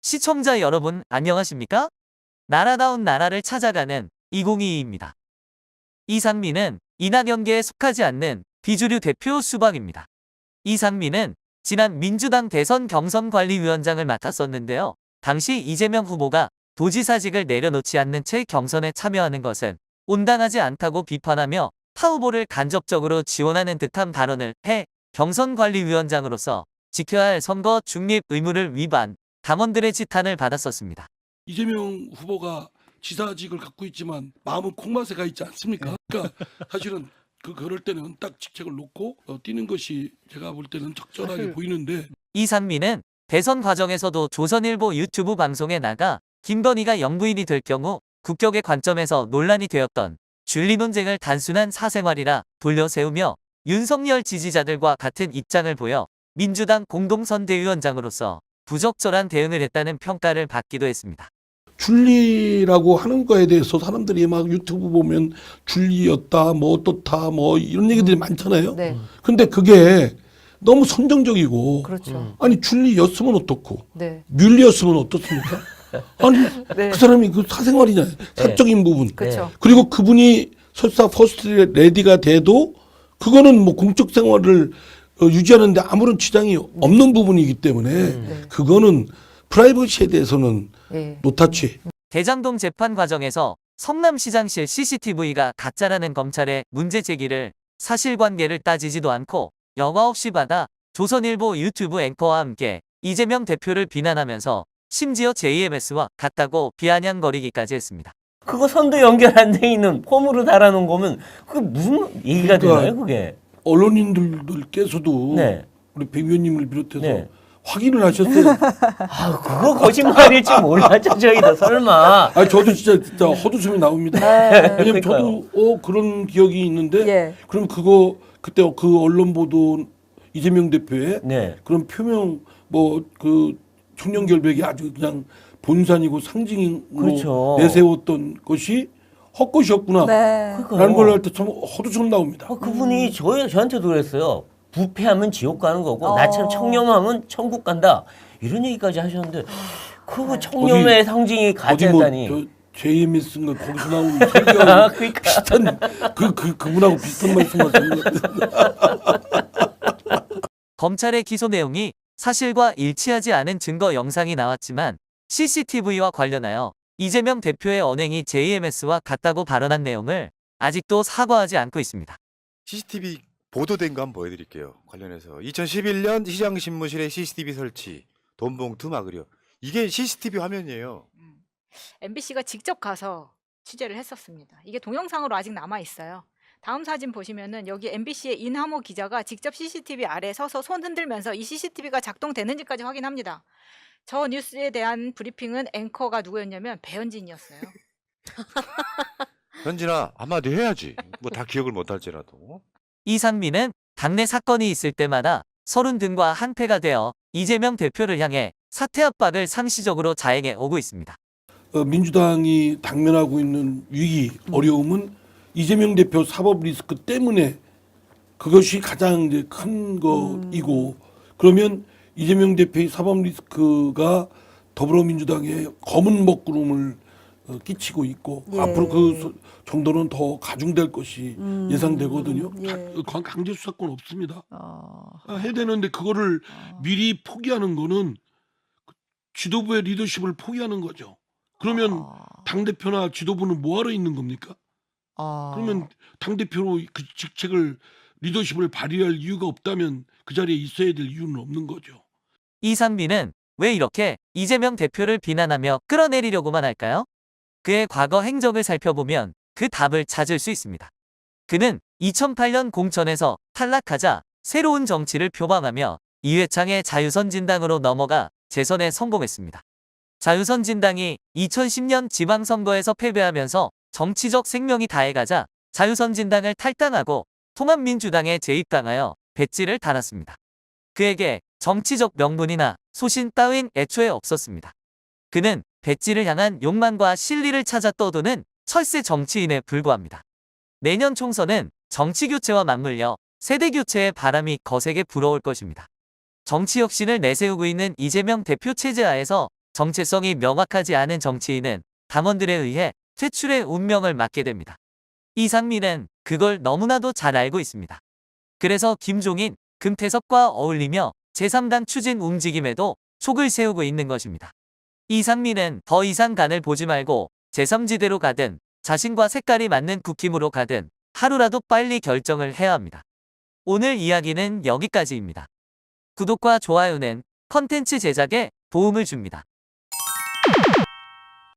시청자 여러분 안녕하십니까? 나라다운 나라를 찾아가는 2022입니다. 이상민은 이낙연계에 속하지 않는 비주류 대표 수박입니다. 이상민은 지난 민주당 대선 경선관리위원장을 맡았었는데요. 당시 이재명 후보가 도지사직을 내려놓지 않는 채 경선에 참여하는 것은 온당하지 않다고 비판하며 타 후보를 간접적으로 지원하는 듯한 발언을 해 경선관리위원장으로서 지켜야 할 선거 중립 의무를 위반, 당원들의 지탄을 받았었습니다. 이재명 후보가 지사직을 갖고 있지만 마음은 콩맛에 가 있지 않습니까? 그러니까 사실은 그럴 때는 딱 직책을 놓고 뛰는 것이 제가 볼 때는 적절하게 보이는데, 이상민은 대선 과정에서도 조선일보 유튜브 방송에 나가 김건희가 영부인이 될 경우 국격의 관점에서 논란이 되었던 줄리 논쟁을 단순한 사생활이라 돌려세우며 윤석열 지지자들과 같은 입장을 보여 민주당 공동선대위원장으로서 부적절한 대응을 했다는 평가를 받기도 했습니다. 줄리라고 하는 거에 대해서 사람들이 막 유튜브 보면 줄리였다, 뭐 어떻다, 뭐 이런 얘기들이 많잖아요. 네. 근데 그게 너무 선정적이고, 그렇죠. 아니 줄리였으면 어떻고, 네. 뮬리였으면 어떻습니까? 아니 네. 그 사람이 그 사생활이냐, 사적인 부분. 그렇죠. 그리고 그분이 설사 퍼스트 레디가 돼도 그거는 뭐 공적 생활을 유지하는데 아무런 지장이 없는 부분이기 때문에 네. 그거는 프라이버시에 대해서는 네. 노타치. 대장동 재판 과정에서 성남시장실 CCTV가 가짜라는 검찰의 문제 제기를 사실관계를 따지지도 않고 여과 없이 받아 조선일보 유튜브 앵커와 함께 이재명 대표를 비난하면서 심지어 JMS와 같다고 비아냥거리기까지 했습니다. 그거 선도 연결 안 돼 있는 폼으로 달아놓은 거면 그게 무슨 얘기가 그러니까 되나요, 그게? 언론인들께서도 네. 우리 백 의원님을 비롯해서 네. 확인을 하셨어요. 아, 그거 거짓말일 줄 몰랐죠, 저희도 설마. 아 저도 진짜 헛웃음이 나옵니다. 왜냐면 저도 그런 기억이 있는데, 예. 그럼 그때 그 언론 보도 이재명 대표의 네. 그런 표명 뭐 그 청년 결백이 아주 그냥 본산이고 상징으로 그렇죠. 내세웠던 것이 헛것이었구나 네. 라는 걸 할 때 참 헛웃음 나옵니다. 그분이 저한테도 그랬어요. 부패하면 지옥 가는 거고 나처럼 청렴하면 천국 간다. 이런 얘기까지 하셨는데 그거 청렴의 상징이 어디 가짜였다니. 뭐 JMS인가 거기서 나온 설교하고 그러니까. 비슷한 그분하고 비슷한 말씀하시는 것 같아요. 검찰의 기소 내용이 사실과 일치하지 않은 증거 영상이 나왔지만 CCTV와 관련하여 이재명 대표의 언행이 JMS와 같다고 발언한 내용을 아직도 사과하지 않고 있습니다. CCTV 보도된 거 한번 보여드릴게요. 관련해서 2011년 시장신문실에 CCTV 설치, 돈봉투 막으려. 이게 CCTV 화면이에요. MBC가 직접 가서 취재를 했었습니다. 이게 동영상으로 아직 남아 있어요. 다음 사진 보시면은 여기 MBC의 인하모 기자가 직접 CCTV 아래에 서서 손 흔들면서 이 CCTV가 작동되는지까지 확인합니다. 저 뉴스에 대한 브리핑은 앵커가 누구였냐면 배현진이었어요. 현진아 한마디 해야지. 뭐 다 기억을 못할지라도. 이상민은 당내 사건이 있을 때마다 서른 등과 한패가 되어 이재명 대표를 향해 사퇴 압박을 상시적으로 자행해 오고 있습니다. 민주당이 당면하고 있는 위기, 어려움은 이재명 대표 사법 리스크 때문에 그것이 가장 이제 큰 거이고, 그러면 이재명 대표의 사법 리스크가 더불어민주당에 검은 먹구름을 끼치고 있고, 예. 앞으로 그 정도는 더 가중될 것이 예상되거든요. 예. 강제 수사권 없습니다. 해야 되는데 그거를 미리 포기하는 거는 지도부의 리더십을 포기하는 거죠. 그러면 당대표나 지도부는 뭐하러 있는 겁니까? 그러면 당대표로 그 직책을 리더십을 발휘할 이유가 없다면 그 자리에 있어야 될 이유는 없는 거죠. 이상민은 왜 이렇게 이재명 대표를 비난하며 끌어내리려고만 할까요? 그의 과거 행적을 살펴보면 그 답을 찾을 수 있습니다. 그는 2008년 공천에서 탈락하자 새로운 정치를 표방하며 이회창의 자유선진당으로 넘어가 재선에 성공했습니다. 자유선진당이 2010년 지방선거에서 패배하면서 정치적 생명이 다해가자 자유선진당을 탈당하고 통합민주당에 재입당하여 배지를 달았습니다. 그에게 정치적 명분이나 소신 따윈 애초에 없었습니다. 그는 배지를 향한 욕망과 실리를 찾아 떠도는 철새 정치인에 불과합니다. 내년 총선은 정치교체와 맞물려 세대교체의 바람이 거세게 불어올 것입니다. 정치 혁신을 내세우고 있는 이재명 대표 체제하에서 정체성이 명확하지 않은 정치인은 당원들에 의해 퇴출의 운명을 맞게 됩니다. 이상민은 그걸 너무나도 잘 알고 있습니다. 그래서 김종인, 금태섭과 어울리며 제3당 추진 움직임에도 촉을 세우고 있는 것입니다. 이상민은 더 이상 간을 보지 말고 제3지대로 가든 자신과 색깔이 맞는 국힘으로 가든 하루라도 빨리 결정을 해야 합니다. 오늘 이야기는 여기까지입니다. 구독과 좋아요는 컨텐츠 제작에 도움을 줍니다.